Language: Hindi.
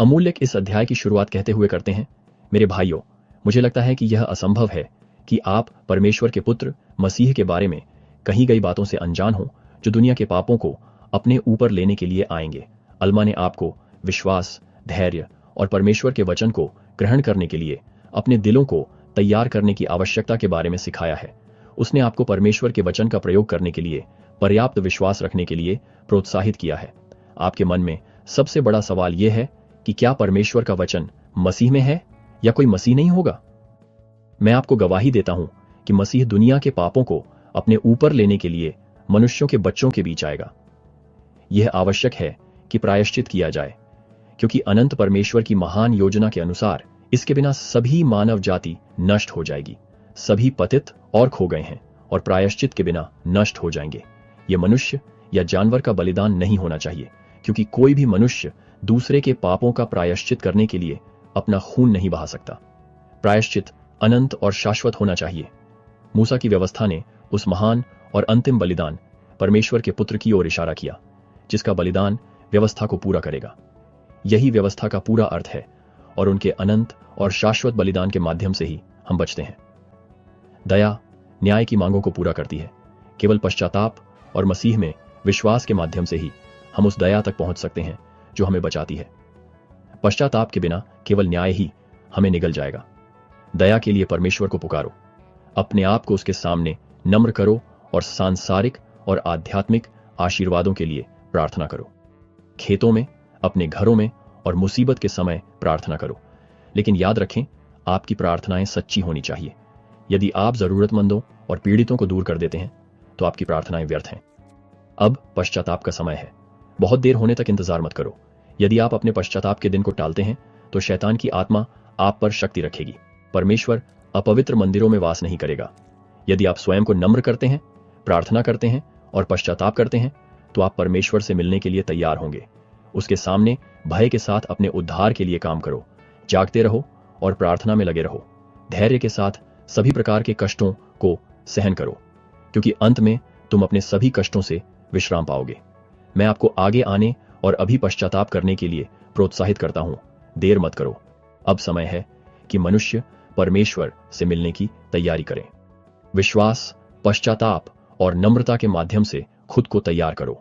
अमूल्यक इस अध्याय की शुरुआत कहते हुए करते हैं, मेरे भाइयों, मुझे लगता है कि यह असंभव है कि आप परमेश्वर के पुत्र मसीह के बारे में कही गई बातों से अनजान हो, जो दुनिया के पापों को अपने ऊपर लेने के लिए आएंगे। अल्मा ने आपको विश्वास, धैर्य और परमेश्वर के वचन को ग्रहण करने के लिए अपने दिलों को तैयार करने की आवश्यकता के बारे में सिखाया है। उसने आपको परमेश्वर के वचन का प्रयोग करने के लिए पर्याप्त विश्वास रखने के लिए प्रोत्साहित किया है। आपके मन में सबसे बड़ा सवाल यह है कि क्या परमेश्वर का वचन मसीह में है या कोई मसीह नहीं होगा? मैं आपको गवाही देता हूं कि मसीह दुनिया के पापों को अपने ऊपर लेने के लिए मनुष्यों के बच्चों के बीच आएगा। यह आवश्यक है कि प्रायश्चित किया जाए, क्योंकि अनंत परमेश्वर की महान योजना के अनुसार इसके बिना सभी मानव जाति नष्ट हो जाएगी। सभी पतित और खो गए हैं और प्रायश्चित के बिना नष्ट हो जाएंगे। यह मनुष्य या जानवर का बलिदान नहीं होना चाहिए, क्योंकि कोई भी मनुष्य दूसरे के पापों का प्रायश्चित करने के लिए अपना खून नहीं बहा सकता। प्रायश्चित अनंत और शाश्वत होना चाहिए। मूसा की व्यवस्था ने उस महान और अंतिम बलिदान परमेश्वर के पुत्र की ओर इशारा किया, जिसका बलिदान व्यवस्था को पूरा करेगा। यही व्यवस्था का पूरा अर्थ है, और उनके अनंत और शाश्वत बलिदान के माध्यम से ही हम बचते हैं। दया न्याय की मांगों को पूरा करती है। केवल पश्चाताप और मसीह में विश्वास के माध्यम से ही हम उस दया तक पहुंच सकते हैं जो हमें बचाती है। पश्चाताप के बिना केवल न्याय ही हमें निगल जाएगा। दया के लिए परमेश्वर को पुकारो, अपने आप को उसके सामने नम्र करो और सांसारिक और आध्यात्मिक आशीर्वादों के लिए प्रार्थना करो। खेतों में, अपने घरों में और मुसीबत के समय प्रार्थना करो, लेकिन याद रखें, आपकी प्रार्थनाएं सच्ची होनी चाहिए। यदि आप जरूरतमंदों और पीड़ितों को दूर कर देते हैं तो आपकी प्रार्थनाएं व्यर्थ हैं। अब पश्चाताप का समय है। बहुत देर होने तक इंतजार मत करो। यदि आप अपने पश्चाताप के दिन को टालते हैं तो शैतान की आत्मा आप पर शक्ति रखेगी। परमेश्वर अपवित्र मंदिरों में वास नहीं करेगा। यदि आप स्वयं को नम्र करते हैं, प्रार्थना करते हैं और पश्चाताप करते हैं तो आप परमेश्वर से मिलने के लिए तैयार होंगे। उसके सामने भय के साथ अपने उद्धार के लिए काम करो। जागते रहो और प्रार्थना में लगे रहो। धैर्य के साथ सभी प्रकार के कष्टों को सहन करो, क्योंकि अंत में तुम अपने सभी कष्टों से विश्राम पाओगे। मैं आपको आगे आने और अभी पश्चाताप करने के लिए प्रोत्साहित करता हूं। देर मत करो। अब समय है कि मनुष्य परमेश्वर से मिलने की तैयारी करें। विश्वास, पश्चाताप और नम्रता के माध्यम से खुद को तैयार करो